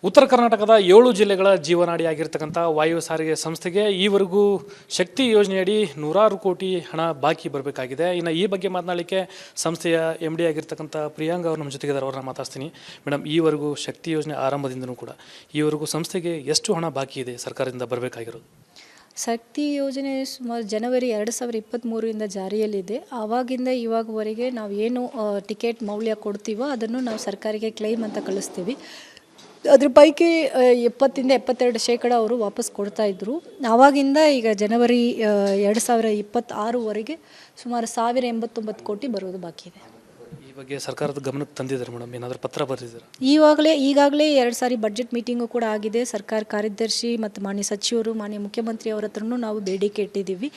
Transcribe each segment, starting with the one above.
ಉತ್ತರ ಕರ್ನಾಟಕದ 7 ಜಿಲ್ಲೆಗಳ ಜೀವನಾಡಿಯಾಗಿರ್ತಕ್ಕಂಥ ವಾಯು ಸಾರಿಗೆ ಸಂಸ್ಥೆಗೆ ಈವರೆಗೂ ಶಕ್ತಿ ಯೋಜನೆಯಡಿ ನೂರಾರು ಕೋಟಿ ಹಣ ಬಾಕಿ ಬರಬೇಕಾಗಿದೆ. ಇನ್ನು ಈ ಬಗ್ಗೆ ಮಾತನಾಡಲಿಕ್ಕೆ ಸಂಸ್ಥೆಯ MD ಆಗಿರ್ತಕ್ಕಂಥ ಪ್ರಿಯಾಂಕ ಅವರು ನಮ್ಮ ಜೊತೆಗಿದ್ದಾರೆ. ಅವ್ರನ್ನ ಮಾತಾಡ್ತೀನಿ. ಮೇಡಮ್, ಈವರೆಗೂ ಶಕ್ತಿ ಯೋಜನೆ ಆರಂಭದಿಂದನೂ ಕೂಡ ಈವರೆಗೂ ಸಂಸ್ಥೆಗೆ ಎಷ್ಟು ಹಣ ಬಾಕಿ ಇದೆ ಸರ್ಕಾರದಿಂದ ಬರಬೇಕಾಗಿರೋದು? ಶಕ್ತಿ ಯೋಜನೆ ಸುಮಾರು ಜನವರಿ 2023 ಜಾರಿಯಲ್ಲಿದೆ. ಆವಾಗಿಂದ ಇವಾಗವರೆಗೆ ನಾವು ಏನು ಟಿಕೆಟ್ ಮೌಲ್ಯ ಕೊಡ್ತೀವೋ ಅದನ್ನು ನಾವು ಸರ್ಕಾರಿಗೆ ಕ್ಲೈಮ್ ಅಂತ ಕಳಿಸ್ತೀವಿ. ಅದ್ರ ಪೈಕಿ 70-72% ಅವರು ವಾಪಸ್ ಕೊಡ್ತಾಯಿದ್ರು. ಆವಾಗಿಂದ ಈಗ ಜನವರಿ 2026ವರೆಗೆ ಸುಮಾರು 1089 ಕೋಟಿ ಬರೋದು ಬಾಕಿ ಇದೆ. ಈ ಬಗ್ಗೆ ಸರ್ಕಾರದ ಗಮನಕ್ಕೆ ತಂದಿದ್ದಾರೆ ಮೇಡಮ್? ಏನಾದರೂ ಪತ್ರ ಬರೆದಿದ್ದಾರೆ? ಈಗಾಗಲೇ 2 ಸಾರಿ ಬಡ್ಜೆಟ್ ಮೀಟಿಂಗು ಕೂಡ ಆಗಿದೆ. ಸರ್ಕಾರ ಕಾರ್ಯದರ್ಶಿ ಮತ್ತು ಮಾನ್ಯ ಸಚಿವರು, ಮಾನ್ಯ ಮುಖ್ಯಮಂತ್ರಿ ಅವರ ಹತ್ರನೂ ನಾವು ಬೇಡಿಕೆ ಇಟ್ಟಿದ್ದೀವಿ.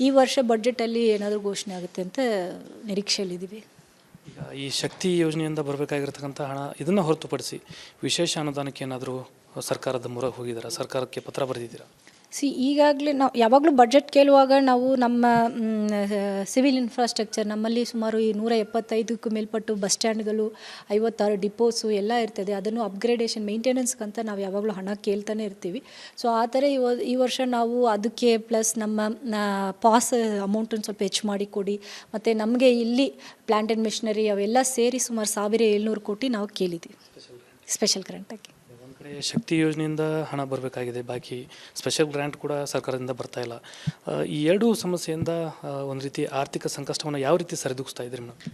ಈ ವರ್ಷ ಬಡ್ಜೆಟಲ್ಲಿ ಏನಾದರೂ ಘೋಷಣೆ ಆಗುತ್ತೆ ಅಂತ ನಿರೀಕ್ಷೆಯಲ್ಲಿದ್ದೀವಿ. ಈಗ ಈ ಶಕ್ತಿ ಯೋಜನೆಯಿಂದ ಬರಬೇಕಾಗಿರ್ತಕ್ಕಂಥ ಹಣ ಇದನ್ನು ಹೊರತುಪಡಿಸಿ ವಿಶೇಷ ಅನುದಾನಕ್ಕೆ ಏನಾದರೂ ಸರ್ಕಾರದ ಮೊರೆ ಹೋಗಿದ್ದೀರಾ? ಸರ್ಕಾರಕ್ಕೆ ಪತ್ರ ಬರೆದಿದ್ದೀರಾ? ಈಗಾಗಲೇ ನಾವು ಯಾವಾಗಲೂ ಬಡ್ಜೆಟ್ ಕೇಳುವಾಗ ನಾವು ನಮ್ಮ ಸಿವಿಲ್ ಇನ್ಫ್ರಾಸ್ಟ್ರಕ್ಚರ್ ನಮ್ಮಲ್ಲಿ ಸುಮಾರು 175ಕ್ಕೂ ಮೇಲ್ಪಟ್ಟು ಬಸ್ ಸ್ಟ್ಯಾಂಡ್ಗಳು, 56 ಡಿಪೋಸು ಎಲ್ಲ ಇರ್ತದೆ. ಅದನ್ನು ಅಪ್ಗ್ರೇಡೇಷನ್ ಮೇಂಟೆನೆನ್ಸ್ಗಂತ ನಾವು ಯಾವಾಗಲೂ ಹಣ ಕೇಳ್ತಾನೆ ಇರ್ತೀವಿ. ಸೊ ಆ ಥರ ಈ ವರ್ಷ ನಾವು ಅದಕ್ಕೆ ಪ್ಲಸ್ ನಮ್ಮ ಪಾಸ್ ಅಮೌಂಟನ್ನು ಸ್ವಲ್ಪ ಹೆಚ್ಚು ಮಾಡಿ ಕೊಡಿ, ಮತ್ತು ನಮಗೆ ಇಲ್ಲಿ ಪ್ಲ್ಯಾಂಟ್ ಆ್ಯಂಡ್ ಮಿಷನರಿ ಅವೆಲ್ಲ ಸೇರಿ ಸುಮಾರು 1700 ಕೋಟಿ ನಾವು ಕೇಳಿದ್ದೀವಿ ಸ್ಪೆಷಲ್ ಗ್ರಾಂಟಾಗಿ. ಶಕ್ತಿ ಯೋಜನೆಯಿಂದ ಹಣ ಬರಬೇಕಾಗಿದೆ ಬಾಕಿ, ಸ್ಪೆಷಲ್ ಗ್ರಾಂಟ್ ಕೂಡ ಸರ್ಕಾರದಿಂದ ಬರ್ತಾ ಇಲ್ಲ. ಈ ಎರಡೂ ಸಮಸ್ಯೆಯಿಂದ ಒಂದು ರೀತಿ ಆರ್ಥಿಕ ಸಂಕಷ್ಟವನ್ನು ಯಾವ ರೀತಿ ಸರಿದೂಗಿಸ್ತಾ ಇದ್ದೀರಿ ಮೇಡಮ್?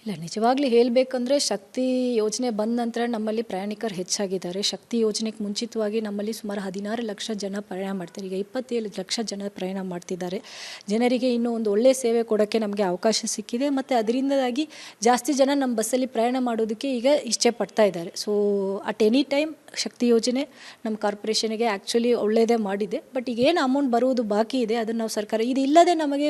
ಇಲ್ಲ, ನಿಜವಾಗ್ಲೂ ಹೇಳಬೇಕಂದ್ರೆ ಶಕ್ತಿ ಯೋಜನೆ ಬಂದ ನಂತರ ನಮ್ಮಲ್ಲಿ ಪ್ರಯಾಣಿಕರು ಹೆಚ್ಚಾಗಿದ್ದಾರೆ. ಶಕ್ತಿ ಯೋಜನೆಗೆ ಮುಂಚಿತವಾಗಿ ನಮ್ಮಲ್ಲಿ ಸುಮಾರು 16 ಲಕ್ಷ ಜನ ಪ್ರಯಾಣ ಮಾಡ್ತಾರೆ. ಈಗ 27 ಲಕ್ಷ ಜನ ಪ್ರಯಾಣ ಮಾಡ್ತಿದ್ದಾರೆ. ಜನರಿಗೆ ಇನ್ನೂ ಒಂದು ಒಳ್ಳೆಯ ಸೇವೆ ಕೊಡೋಕ್ಕೆ ನಮಗೆ ಅವಕಾಶ ಸಿಕ್ಕಿದೆ, ಮತ್ತು ಅದರಿಂದಾಗಿ ಜಾಸ್ತಿ ಜನ ನಮ್ಮ ಬಸ್ಸಲ್ಲಿ ಪ್ರಯಾಣ ಮಾಡೋದಕ್ಕೆ ಈಗ ಇಚ್ಛೆ ಪಡ್ತಾ ಇದ್ದಾರೆ. ಸೊ ಅಟ್ ಎನಿ ಟೈಮ್ ಶಕ್ತಿ ಯೋಜನೆ ನಮ್ಮ ಕಾರ್ಪೊರೇಷನ್ಗೆ ಆ್ಯಕ್ಚುಲಿ ಒಳ್ಳೆಯದೇ ಮಾಡಿದೆ. ಬಟ್ ಈಗೇನು ಅಮೌಂಟ್ ಬರುವುದು ಬಾಕಿ ಇದೆ ಅದನ್ನು ನಾವು ಸರ್ಕಾರ ಇದು ಇಲ್ಲದೆ ನಮಗೆ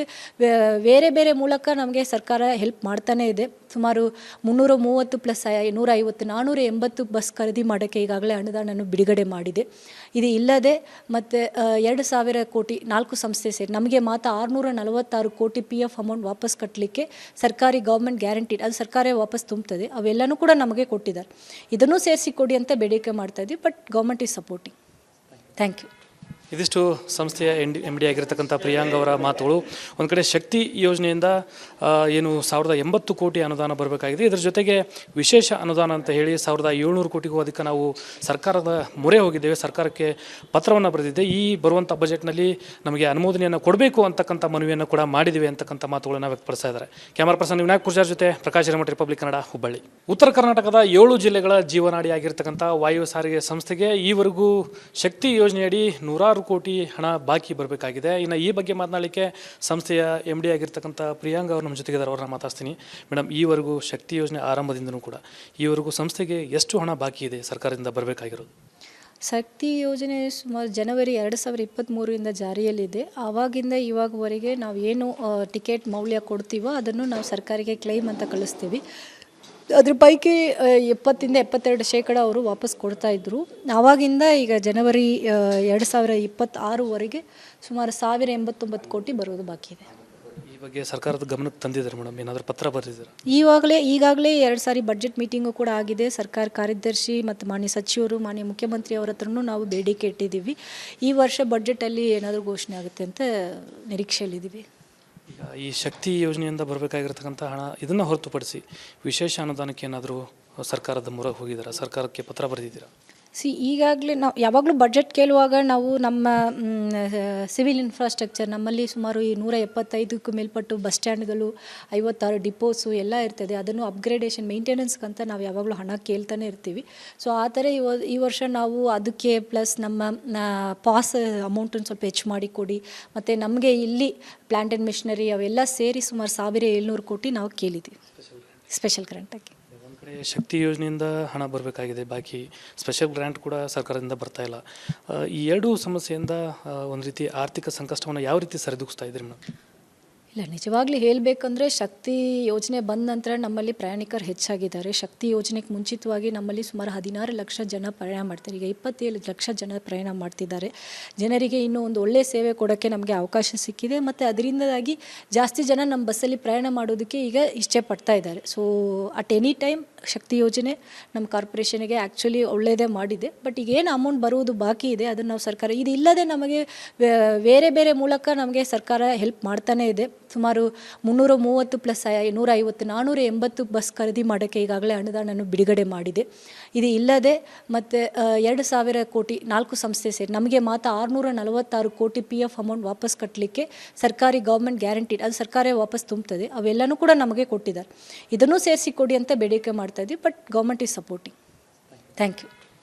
ಬೇರೆ ಮೂಲಕ ನಮಗೆ ಸರ್ಕಾರ ಹೆಲ್ಪ್ ಮಾಡ್ತಾನೇ ಇದೆ. ಸುಮಾರು 330 ಪ್ಲಸ್ 150 480 ಬಸ್ ಖರೀದಿ ಮಾಡೋಕ್ಕೆ ಈಗಾಗಲೇ ಅನುದಾನವನ್ನು ಬಿಡುಗಡೆ ಮಾಡಿದೆ. ಇದು ಇಲ್ಲದೆ ಮತ್ತು 2000 ಕೋಟಿ 4 ಸಂಸ್ಥೆ ಸೇರಿ ನಮಗೆ ಮಾತ್ರ 646 ಕೋಟಿ PF ಅಮೌಂಟ್ ವಾಪಸ್ ಕಟ್ಟಲಿಕ್ಕೆ ಸರ್ಕಾರಿ ಗೌರ್ಮೆಂಟ್ ಗ್ಯಾರಂಟಿ, ಅದು ಸರ್ಕಾರ ವಾಪಸ್ ತುಂಬುತ್ತದೆ, ಅವೆಲ್ಲನೂ ಕೂಡ ನಮಗೆ ಕೊಟ್ಟಿದ್ದಾರೆ. ಇದನ್ನು ಸೇರಿಸಿ ಕೊಡಿ ಅಂತ ಬೇಡಿಕೆ ಮಾಡ್ತಾ ಇದ್ದೀವಿ. But government is supporting. Thank you. ಇದಿಷ್ಟು ಸಂಸ್ಥೆಯ MD ಆಗಿರ್ತಕ್ಕಂಥ ಪ್ರಿಯಾಂಕ ಅವರ ಮಾತುಗಳು. ಒಂದು ಕಡೆ ಶಕ್ತಿ ಯೋಜನೆಯಿಂದ ಏನು 1080 ಕೋಟಿ ಅನುದಾನ ಬರಬೇಕಾಗಿದೆ. ಇದರ ಜೊತೆಗೆ ವಿಶೇಷ ಅನುದಾನ ಅಂತ ಹೇಳಿ 1700 ಕೋಟಿಗೂ ಅದಕ್ಕೆ ನಾವು ಸರ್ಕಾರದ ಮೊರೆ ಹೋಗಿದ್ದೇವೆ, ಸರ್ಕಾರಕ್ಕೆ ಪತ್ರವನ್ನು ಬರೆದಿದ್ದೆ. ಈ ಬರುವಂಥ ಬಜೆಟ್ನಲ್ಲಿ ನಮಗೆ ಅನುಮೋದನೆಯನ್ನು ಕೊಡಬೇಕು ಅಂತಕ್ಕಂಥ ಮನವಿಯನ್ನು ಕೂಡ ಮಾಡಿದ್ದೀವಿ ಅಂತಕ್ಕಂಥ ಮಾತುಗಳನ್ನು ವ್ಯಕ್ತಪಡಿಸ್ತಾ ಇದ್ದಾರೆ. ಕ್ಯಾಮರಾ ಪರ್ಸನ್ ವಿನಾಯಕ್ ಪೂಜಾರ್ ಜೊತೆ ಪ್ರಕಾಶ್ ಹಿರೇಮಠ, ರಿಪಬ್ಲಿಕ್ ಕನ್ನಡ, ಹುಬ್ಬಳ್ಳಿ. ಉತ್ತರ ಕರ್ನಾಟಕದ 7 ಜಿಲ್ಲೆಗಳ ಜೀವನಾಡಿಯಾಗಿರ್ತಕ್ಕಂಥ ವಾಯು ಸಾರಿಗೆ ಸಂಸ್ಥೆಗೆ ಈವರೆಗೂ ಶಕ್ತಿ ಯೋಜನೆಯಡಿ ನೂರಾರು ಕೋಟಿ ಹಣ ಬಾಕಿ ಬರಬೇಕಾಗಿದೆ. ಇನ್ನು ಈ ಬಗ್ಗೆ ಮಾತನಾಡಲಿಕ್ಕೆ ಸಂಸ್ಥೆಯ MD ಆಗಿರ್ತಕ್ಕಂಥ ಪ್ರಿಯಾಂಕ ಅವರು ನಮ್ಮ ಜೊತೆಗಿದ್ದಾರೆ. ಅವ್ರನ್ನ ಮಾತಾಡ್ತೀನಿ. ಮೇಡಮ್, ಈವರೆಗೂ ಶಕ್ತಿ ಯೋಜನೆ ಆರಂಭದಿಂದನೂ ಕೂಡ ಈವರೆಗೂ ಸಂಸ್ಥೆಗೆ ಎಷ್ಟು ಹಣ ಬಾಕಿ ಇದೆ ಸರ್ಕಾರದಿಂದ ಬರಬೇಕಾಗಿರೋದು? ಶಕ್ತಿ ಯೋಜನೆ ಸುಮಾರು ಜನವರಿ 2023 ಜಾರಿಯಲ್ಲಿದೆ. ಆವಾಗಿಂದ ಇವಾಗವರೆಗೆ ನಾವು ಏನು ಟಿಕೆಟ್ ಮೌಲ್ಯ ಕೊಡ್ತೀವೋ ಅದನ್ನು ನಾವು ಸರ್ಕಾರಿಗೆ ಕ್ಲೈಮ್ ಅಂತ ಕಳಿಸ್ತೀವಿ. ಅದ್ರ ಪೈಕಿ 70-72% ಅವರು ವಾಪಸ್ ಕೊಡ್ತಾಯಿದ್ರು. ಆವಾಗಿಂದ ಈಗ ಜನವರಿ 2026ವರೆಗೆ ಸುಮಾರು 1089 ಕೋಟಿ ಬರೋದು ಬಾಕಿ ಇದೆ. ಈ ಬಗ್ಗೆ ಸರ್ಕಾರದ ಗಮನಕ್ಕೆ ತಂದಿದ್ದಾರೆ ಮೇಡಮ್? ಏನಾದರೂ ಪತ್ರ ಬರೆದಿದ್ದಾರೆ? ಈಗಾಗಲೇ 2 ಸಾರಿ ಬಡ್ಜೆಟ್ ಮೀಟಿಂಗು ಕೂಡ ಆಗಿದೆ. ಸರ್ಕಾರ ಕಾರ್ಯದರ್ಶಿ ಮತ್ತು ಮಾನ್ಯ ಸಚಿವರು, ಮಾನ್ಯ ಮುಖ್ಯಮಂತ್ರಿ ಅವರ ಹತ್ರನೂ ನಾವು ಬೇಡಿಕೆ ಇಟ್ಟಿದ್ದೀವಿ. ಈ ವರ್ಷ ಬಡ್ಜೆಟಲ್ಲಿ ಏನಾದರೂ ಘೋಷಣೆ ಆಗುತ್ತೆ ಅಂತ ನಿರೀಕ್ಷೆಯಲ್ಲಿದ್ದೀವಿ. ಈಗ ಈ ಶಕ್ತಿ ಯೋಜನೆಯಿಂದ ಬರಬೇಕಾಗಿರ್ತಕ್ಕಂಥ ಹಣ ಇದನ್ನು ಹೊರತುಪಡಿಸಿ ವಿಶೇಷ ಅನುದಾನಕ್ಕೆ ಏನಾದರೂ ಸರ್ಕಾರದ ಮೊರೆ ಹೋಗಿದ್ದೀರಾ? ಸರ್ಕಾರಕ್ಕೆ ಪತ್ರ ಬರೆದಿದ್ದೀರಾ? ಈಗಾಗಲೇ ನಾವು ಯಾವಾಗಲೂ ಬಡ್ಜೆಟ್ ಕೇಳುವಾಗ ನಾವು ನಮ್ಮ ಸಿವಿಲ್ ಇನ್ಫ್ರಾಸ್ಟ್ರಕ್ಚರ್ ನಮ್ಮಲ್ಲಿ ಸುಮಾರು 175ಕ್ಕೂ ಮೇಲ್ಪಟ್ಟು ಬಸ್ ಸ್ಟ್ಯಾಂಡ್ಗಳು, 56 ಡಿಪೋಸು ಎಲ್ಲ ಇರ್ತದೆ. ಅದನ್ನು ಅಪ್ಗ್ರೇಡೇಷನ್ ಮೇಂಟೆನೆನ್ಸ್ಗಂತ ನಾವು ಯಾವಾಗಲೂ ಹಣ ಕೇಳ್ತಾನೆ ಇರ್ತೀವಿ. ಸೊ ಆ ಥರ ಈ ವರ್ಷ ನಾವು ಅದಕ್ಕೆ ಪ್ಲಸ್ ನಮ್ಮ ಪಾಸ್ ಅಮೌಂಟನ್ನು ಸ್ವಲ್ಪ ಹೆಚ್ಚು ಮಾಡಿ ಕೊಡಿ, ಮತ್ತು ನಮಗೆ ಇಲ್ಲಿ ಪ್ಲ್ಯಾಂಟ್ ಆ್ಯಂಡ್ ಮಿಷನರಿ ಅವೆಲ್ಲ ಸೇರಿ ಸುಮಾರು 1700 ಕೋಟಿ ನಾವು ಕೇಳಿದ್ದೀವಿ ಸ್ಪೆಷಲ್ ಗ್ರಾಂಟಾಗಿ. ಶಕ್ತಿ ಯೋಜನೆಯಿಂದ ಹಣ ಬರಬೇಕಾಗಿದೆ ಬಾಕಿ, ಸ್ಪೆಷಲ್ ಗ್ರಾಂಟ್ ಕೂಡ ಸರ್ಕಾರದಿಂದ ಬರ್ತಾ ಇಲ್ಲ. ಈ ಎರಡೂ ಸಮಸ್ಯೆಯಿಂದ ಒಂದು ರೀತಿ ಆರ್ಥಿಕ ಸಂಕಷ್ಟವನ್ನು ಯಾವ ರೀತಿ ಸರಿದೂಗಿಸ್ತಾ ಇದ್ದೀರಿ ಮೇಡಮ್? ಇಲ್ಲ, ನಿಜವಾಗ್ಲೂ ಹೇಳಬೇಕಂದ್ರೆ ಶಕ್ತಿ ಯೋಜನೆ ಬಂದ ನಂತರ ನಮ್ಮಲ್ಲಿ ಪ್ರಯಾಣಿಕರು ಹೆಚ್ಚಾಗಿದ್ದಾರೆ. ಶಕ್ತಿ ಯೋಜನೆಗೆ ಮುಂಚಿತವಾಗಿ ನಮ್ಮಲ್ಲಿ ಸುಮಾರು 16 ಲಕ್ಷ ಜನ ಪ್ರಯಾಣ ಮಾಡ್ತಾರೆ. ಈಗ 27 ಲಕ್ಷ ಜನ ಪ್ರಯಾಣ ಮಾಡ್ತಿದ್ದಾರೆ. ಜನರಿಗೆ ಇನ್ನೂ ಒಂದು ಒಳ್ಳೆಯ ಸೇವೆ ಕೊಡೋಕ್ಕೆ ನಮಗೆ ಅವಕಾಶ ಸಿಕ್ಕಿದೆ, ಮತ್ತು ಅದರಿಂದಾಗಿ ಜಾಸ್ತಿ ಜನ ನಮ್ಮ ಬಸ್ಸಲ್ಲಿ ಪ್ರಯಾಣ ಮಾಡೋದಕ್ಕೆ ಈಗ ಇಚ್ಛೆ ಪಡ್ತಾ ಇದ್ದಾರೆ. ಸೊ ಅಟ್ ಎನಿ ಟೈಮ್ ಶಕ್ತಿ ಯೋಜನೆ ನಮ್ಮ ಕಾರ್ಪೊರೇಷನ್ಗೆ ಆ್ಯಕ್ಚುಲಿ ಒಳ್ಳೆಯದೇ ಮಾಡಿದೆ. ಬಟ್ ಈಗೇನು ಅಮೌಂಟ್ ಬರುವುದು ಬಾಕಿ ಇದೆ ಅದನ್ನು ನಾವು ಸರ್ಕಾರ ಇದು ಇಲ್ಲದೆ ನಮಗೆ ಬೇರೆ ಬೇರೆ ಮೂಲಕ ನಮಗೆ ಸರ್ಕಾರ ಹೆಲ್ಪ್ ಮಾಡ್ತಾನೇ ಇದೆ. ಸುಮಾರು 330 ಪ್ಲಸ್ 150 480 ಬಸ್ ಖರೀದಿ ಮಾಡೋಕ್ಕೆ ಈಗಾಗಲೇ ಅನುದಾನವನ್ನು ಬಿಡುಗಡೆ ಮಾಡಿದೆ. ಇದು ಇಲ್ಲದೆ ಮತ್ತು 2,000 ಕೋಟಿ 4 ಸಂಸ್ಥೆ ಸೇರಿ ನಮಗೆ ಮಾತ್ರ 646 ಕೋಟಿ PF ಅಮೌಂಟ್ ವಾಪಸ್ ಕಟ್ಟಲಿಕ್ಕೆ ಸರ್ಕಾರಿ ಗೌರ್ಮೆಂಟ್ ಗ್ಯಾರಂಟಿ ಅದು ಸರ್ಕಾರ ವಾಪಸ್ ತುಂಬುತ್ತದೆ ಅವೆಲ್ಲನೂ ಕೂಡ ನಮಗೆ ಕೊಟ್ಟಿದ್ದಾರೆ. ಇದನ್ನು ಸೇರಿಸಿ ಕೊಡಿ ಅಂತ ಬೇಡಿಕೆ ಮಾಡ್ತಾ ಇದ್ವಿ. But government is supporting. Thank you.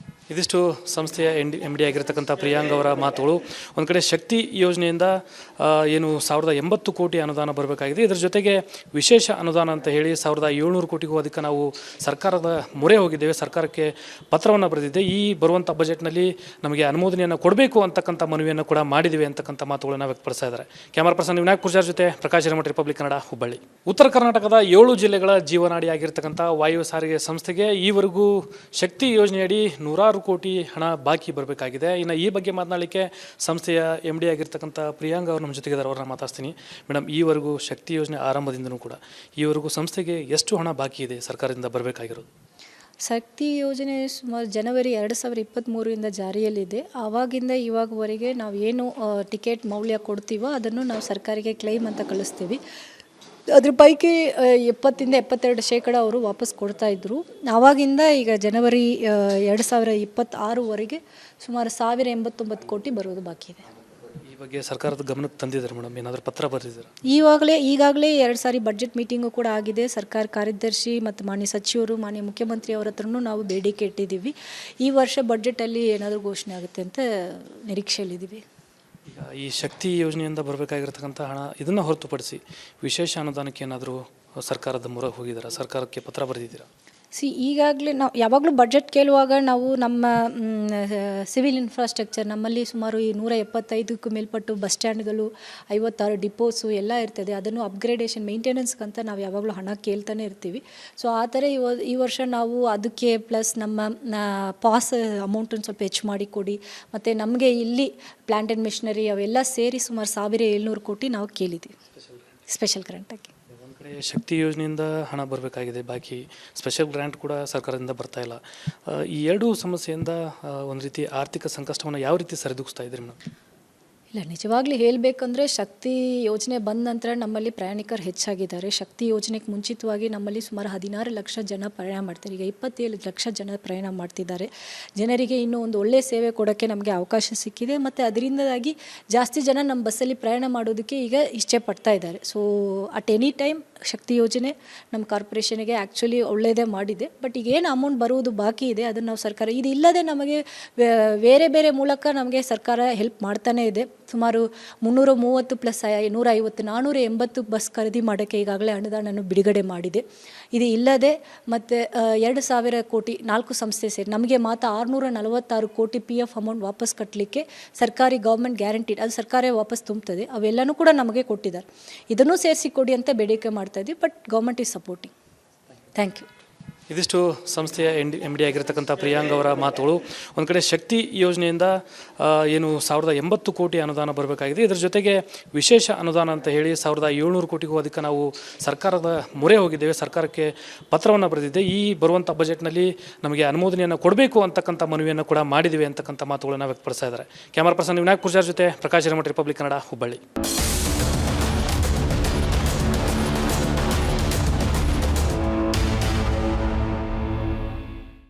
ಇದಿಷ್ಟು ಸಂಸ್ಥೆಯ MD ಆಗಿರ್ತಕ್ಕಂಥ ಪ್ರಿಯಾಂಕ್ ಅವರ ಮಾತುಗಳು. ಒಂದು ಕಡೆ ಶಕ್ತಿ ಯೋಜನೆಯಿಂದ ಏನು 1080 ಕೋಟಿ ಅನುದಾನ ಬರಬೇಕಾಗಿದೆ. ಇದರ ಜೊತೆಗೆ ವಿಶೇಷ ಅನುದಾನ ಅಂತ ಹೇಳಿ 1700 ಕೋಟಿಗೂ ಅಧಿಕ ನಾವು ಸರ್ಕಾರದ ಮೊರೆ ಹೋಗಿದ್ದೇವೆ, ಸರ್ಕಾರಕ್ಕೆ ಪತ್ರವನ್ನು ಬರೆದಿದ್ದೆ. ಈ ಬರುವಂಥ ಬಜೆಟ್ನಲ್ಲಿ ನಮಗೆ ಅನುಮೋದನೆಯನ್ನು ಕೊಡಬೇಕು ಅಂತಕ್ಕಂಥ ಮನವಿಯನ್ನು ಕೂಡ ಮಾಡಿದ್ದೀವಿ ಅಂತಕ್ಕಂಥ ಮಾತುಗಳನ್ನು ವ್ಯಕ್ತಪಡಿಸ್ತಾ ಇದ್ದಾರೆ. ಕ್ಯಾಮರಾ ಪರ್ಸನ್ ವಿನಾಯಕ್ ಪೂಜಾರ್ ಜೊತೆ ಪ್ರಕಾಶ್ ಹಿರೇಮಠ, ರಿಪಬ್ಲಿಕ್ ಕನ್ನಡ, ಹುಬ್ಬಳ್ಳಿ. ಉತ್ತರ ಕರ್ನಾಟಕದ 7 ಜಿಲ್ಲೆಗಳ ಜೀವನಾಡಿಯಾಗಿರ್ತಕ್ಕಂಥ ವಾಯು ಸಾರಿಗೆ ಸಂಸ್ಥೆಗೆ ಈವರೆಗೂ ಶಕ್ತಿ ಯೋಜನೆಯಡಿ 100 ಕೋಟಿ ಹಣ ಬಾಕಿ ಬರಬೇಕಾಗಿದೆ. ಇನ್ನು ಈ ಬಗ್ಗೆ ಮಾತನಾಡಲಿಕ್ಕೆ ಸಂಸ್ಥೆಯ MD ಆಗಿರ್ತಕ್ಕಂಥ ಪ್ರಿಯಾಂಕ್ ಅವರು ನಮ್ಮ ಜೊತೆಗಿದ್ದಾರೆ. ಅವ್ರನ್ನ ಮಾತಾಡ್ತೀನಿ. ಮೇಡಮ್, ಈವರೆಗೂ ಶಕ್ತಿ ಯೋಜನೆ ಆರಂಭದಿಂದನೂ ಕೂಡ ಈವರೆಗೂ ಸಂಸ್ಥೆಗೆ ಎಷ್ಟು ಹಣ ಬಾಕಿ ಇದೆ ಸರ್ಕಾರದಿಂದ ಬರಬೇಕಾಗಿರೋದು? ಶಕ್ತಿ ಯೋಜನೆ ಸುಮಾರು ಜನವರಿ 2023 ಜಾರಿಯಲ್ಲಿದೆ. ಆವಾಗಿಂದ ಇವಾಗವರೆಗೆ ನಾವು ಏನು ಟಿಕೆಟ್ ಮೌಲ್ಯ ಕೊಡ್ತೀವೋ ಅದನ್ನು ನಾವು ಸರ್ಕಾರಿಗೆ ಕ್ಲೈಮ್ ಅಂತ ಕಳಿಸ್ತೀವಿ. ಅದ್ರ ಪೈಕಿ 70-72% ಅವರು ವಾಪಸ್ ಕೊಡ್ತಾಯಿದ್ರು. ಆವಾಗಿಂದ ಈಗ ಜನವರಿ 2026ವರೆಗೆ ಸುಮಾರು 1089 ಕೋಟಿ ಬರೋದು ಬಾಕಿ ಇದೆ. ಈ ಬಗ್ಗೆ ಸರ್ಕಾರದ ಗಮನಕ್ಕೆ ತಂದಿದ್ದಾರೆ ಮೇಡಮ್? ಏನಾದರೂ ಪತ್ರ ಬರೆದಿದ್ದಾರೆ? ಈಗಾಗಲೇ 2 ಸಾರಿ ಬಡ್ಜೆಟ್ ಮೀಟಿಂಗು ಕೂಡ ಆಗಿದೆ. ಸರ್ಕಾರ ಕಾರ್ಯದರ್ಶಿ ಮತ್ತು ಮಾನ್ಯ ಸಚಿವರು, ಮಾನ್ಯ ಮುಖ್ಯಮಂತ್ರಿ ಅವರ ಹತ್ರನೂ ನಾವು ಬೇಡಿಕೆ ಇಟ್ಟಿದ್ದೀವಿ. ಈ ವರ್ಷ ಬಡ್ಜೆಟಲ್ಲಿ ಏನಾದರೂ ಘೋಷಣೆ ಆಗುತ್ತೆ ಅಂತ ನಿರೀಕ್ಷೆಯಲ್ಲಿದ್ದೀವಿ. ಈಗ ಈ ಶಕ್ತಿ ಯೋಜನೆಯಿಂದ ಬರಬೇಕಾಗಿರ್ತಕ್ಕಂಥ ಹಣ ಇದನ್ನು ಹೊರತುಪಡಿಸಿ ವಿಶೇಷ ಅನುದಾನಕ್ಕೆ ಏನಾದರೂ ಸರ್ಕಾರದ ಮೊರೆ ಹೋಗಿದ್ದೀರಾ? ಸರ್ಕಾರಕ್ಕೆ ಪತ್ರ ಬರೆದಿದ್ದೀರಾ? ಈಗಾಗಲೇ ನಾವು ಯಾವಾಗಲೂ ಬಡ್ಜೆಟ್ ಕೇಳುವಾಗ ನಾವು ನಮ್ಮ ಸಿವಿಲ್ ಇನ್ಫ್ರಾಸ್ಟ್ರಕ್ಚರ್ ನಮ್ಮಲ್ಲಿ ಸುಮಾರು 175ಕ್ಕೂ ಮೇಲ್ಪಟ್ಟು ಬಸ್ ಸ್ಟ್ಯಾಂಡ್ಗಳು, 56 ಡಿಪೋಸು ಎಲ್ಲ ಇರ್ತದೆ. ಅದನ್ನು ಅಪ್ಗ್ರೇಡೇಷನ್ ಮೇಂಟೆನೆನ್ಸ್ಗಂತ ನಾವು ಯಾವಾಗಲೂ ಹಣ ಕೇಳ್ತಾನೆ ಇರ್ತೀವಿ. ಸೊ ಆ ಥರ ಈ ವರ್ಷ ನಾವು ಅದಕ್ಕೆ ಪ್ಲಸ್ ನಮ್ಮ ಪಾಸ್ ಅಮೌಂಟನ್ನು ಸ್ವಲ್ಪ ಹೆಚ್ಚು ಮಾಡಿ ಕೊಡಿ, ಮತ್ತು ನಮಗೆ ಇಲ್ಲಿ ಪ್ಲ್ಯಾಂಟ್ ಆ್ಯಂಡ್ ಮಿಷನರಿ ಅವೆಲ್ಲ ಸೇರಿ ಸುಮಾರು 1700 ಕೋಟಿ ನಾವು ಕೇಳಿದ್ದೀವಿ ಸ್ಪೆಷಲ್ ಗ್ರಾಂಟಾಗಿ. ಶಕ್ತಿ ಯೋಜನೆಯಿಂದ ಹಣ ಬರಬೇಕಾಗಿದೆ, ಬಾಕಿ ಸ್ಪೆಷಲ್ ಗ್ರ್ಯಾಂಟ್ ಕೂಡ ಸರ್ಕಾರದಿಂದ ಬರ್ತಾ ಇಲ್ಲ. ಈ ಎರಡೂ ಸಮಸ್ಯೆಯಿಂದ ಒಂದು ರೀತಿ ಆರ್ಥಿಕ ಸಂಕಷ್ಟವನ್ನು ಯಾವ ರೀತಿ ಸರಿದೂಗಿಸ್ತಾ ಇದ್ದೀರಿ ಮೇಡಮ್? ಇಲ್ಲ, ನಿಜವಾಗ್ಲೂ ಹೇಳಬೇಕಂದ್ರೆ ಶಕ್ತಿ ಯೋಜನೆ ಬಂದ ನಂತರ ನಮ್ಮಲ್ಲಿ ಪ್ರಯಾಣಿಕರು ಹೆಚ್ಚಾಗಿದ್ದಾರೆ. ಶಕ್ತಿ ಯೋಜನೆಗೆ ಮುಂಚಿತವಾಗಿ ನಮ್ಮಲ್ಲಿ ಸುಮಾರು 16 ಲಕ್ಷ ಜನ ಪ್ರಯಾಣ ಮಾಡ್ತಾರೆ. ಈಗ 27 ಲಕ್ಷ ಜನ ಪ್ರಯಾಣ ಮಾಡ್ತಿದ್ದಾರೆ. ಜನರಿಗೆ ಇನ್ನೂ ಒಂದು ಒಳ್ಳೆಯ ಸೇವೆ ಕೊಡೋಕ್ಕೆ ನಮಗೆ ಅವಕಾಶ ಸಿಕ್ಕಿದೆ. ಮತ್ತು ಅದರಿಂದಾಗಿ ಜಾಸ್ತಿ ಜನ ನಮ್ಮ ಬಸ್ಸಲ್ಲಿ ಪ್ರಯಾಣ ಮಾಡೋದಕ್ಕೆ ಈಗ ಇಚ್ಛೆ ಪಡ್ತಾ ಇದ್ದಾರೆ. ಸೊ ಅಟ್ ಎನಿ ಟೈಮ್ ಶಕ್ತಿ ಯೋಜನೆ ನಮ್ಮ ಕಾರ್ಪೊರೇಷನ್ಗೆ ಆ್ಯಕ್ಚುಲಿ ಒಳ್ಳೆಯದೇ ಮಾಡಿದೆ. ಬಟ್ ಈಗೇನು ಅಮೌಂಟ್ ಬರುವುದು ಬಾಕಿ ಇದೆ ಅದನ್ನು ನಾವು ಸರ್ಕಾರ ಇದು ಇಲ್ಲದೆ ನಮಗೆ ಬೇರೆ ಬೇರೆ ಮೂಲಕ ನಮಗೆ ಸರ್ಕಾರ ಹೆಲ್ಪ್ ಮಾಡ್ತಾನೇ ಇದೆ. ಸುಮಾರು 330 ಪ್ಲಸ್ 150 480 ಬಸ್ ಖರೀದಿ ಮಾಡೋಕ್ಕೆ ಈಗಾಗಲೇ ಅನುದಾನವನ್ನು ಬಿಡುಗಡೆ ಮಾಡಿದೆ. ಇದು ಇಲ್ಲದೆ ಮತ್ತು 2,000 ಕೋಟಿ 4 ಸಂಸ್ಥೆ ಸೇರಿ ನಮಗೆ ಮಾತ್ರ 646 ಕೋಟಿ PF ಅಮೌಂಟ್ ವಾಪಸ್ ಕಟ್ಟಲಿಕ್ಕೆ ಸರ್ಕಾರಿ ಗೌರ್ಮೆಂಟ್ ಗ್ಯಾರಂಟಿ ಅದು ಸರ್ಕಾರ ವಾಪಸ್ ತುಂಬುತ್ತದೆ ಅವೆಲ್ಲನೂ ಕೂಡ ನಮಗೆ ಕೊಟ್ಟಿದ್ದಾರೆ. ಇದನ್ನು ಸೇರಿಸಿ ಕೊಡಿ ಅಂತ ಬೇಡಿಕೆ ಮಾಡ್ತಾ ಇದ್ವಿ. But government is supporting. Thank you. ಇದಿಷ್ಟು ಸಂಸ್ಥೆಯ MD ಆಗಿರ್ತಕ್ಕಂಥ ಪ್ರಿಯಾಂಕ್ ಅವರ ಮಾತುಗಳು. ಒಂದು ಕಡೆ ಶಕ್ತಿ ಯೋಜನೆಯಿಂದ ಏನು 1080 ಕೋಟಿ ಅನುದಾನ ಬರಬೇಕಾಗಿದೆ. ಇದರ ಜೊತೆಗೆ ವಿಶೇಷ ಅನುದಾನ ಅಂತ ಹೇಳಿ 1700 ಕೋಟಿಗೂ ಅಧಿಕ ನಾವು ಸರ್ಕಾರದ ಮೊರೆ ಹೋಗಿದ್ದೇವೆ, ಸರ್ಕಾರಕ್ಕೆ ಪತ್ರವನ್ನು ಬರೆದಿದ್ದೆ. ಈ ಬರುವಂಥ ಬಜೆಟ್ನಲ್ಲಿ ನಮಗೆ ಅನುಮೋದನೆಯನ್ನು ಕೊಡಬೇಕು ಅಂತಕ್ಕಂಥ ಮನವಿಯನ್ನು ಕೂಡ ಮಾಡಿದ್ದೀವಿ ಅಂತಕ್ಕಂಥ ಮಾತುಗಳನ್ನು ವ್ಯಕ್ತಪಡಿಸ್ತಾ ಇದ್ದಾರೆ. ಕ್ಯಾಮರಾ ಪರ್ಸನ್ ವಿನಾಯಕ್ ಪೂಜಾರ್ ಜೊತೆ ಪ್ರಕಾಶ್ ಹಿರೇಮಠ, ರಿಪಬ್ಲಿಕ್ ಕನ್ನಡ, ಹುಬ್ಬಳ್ಳಿ.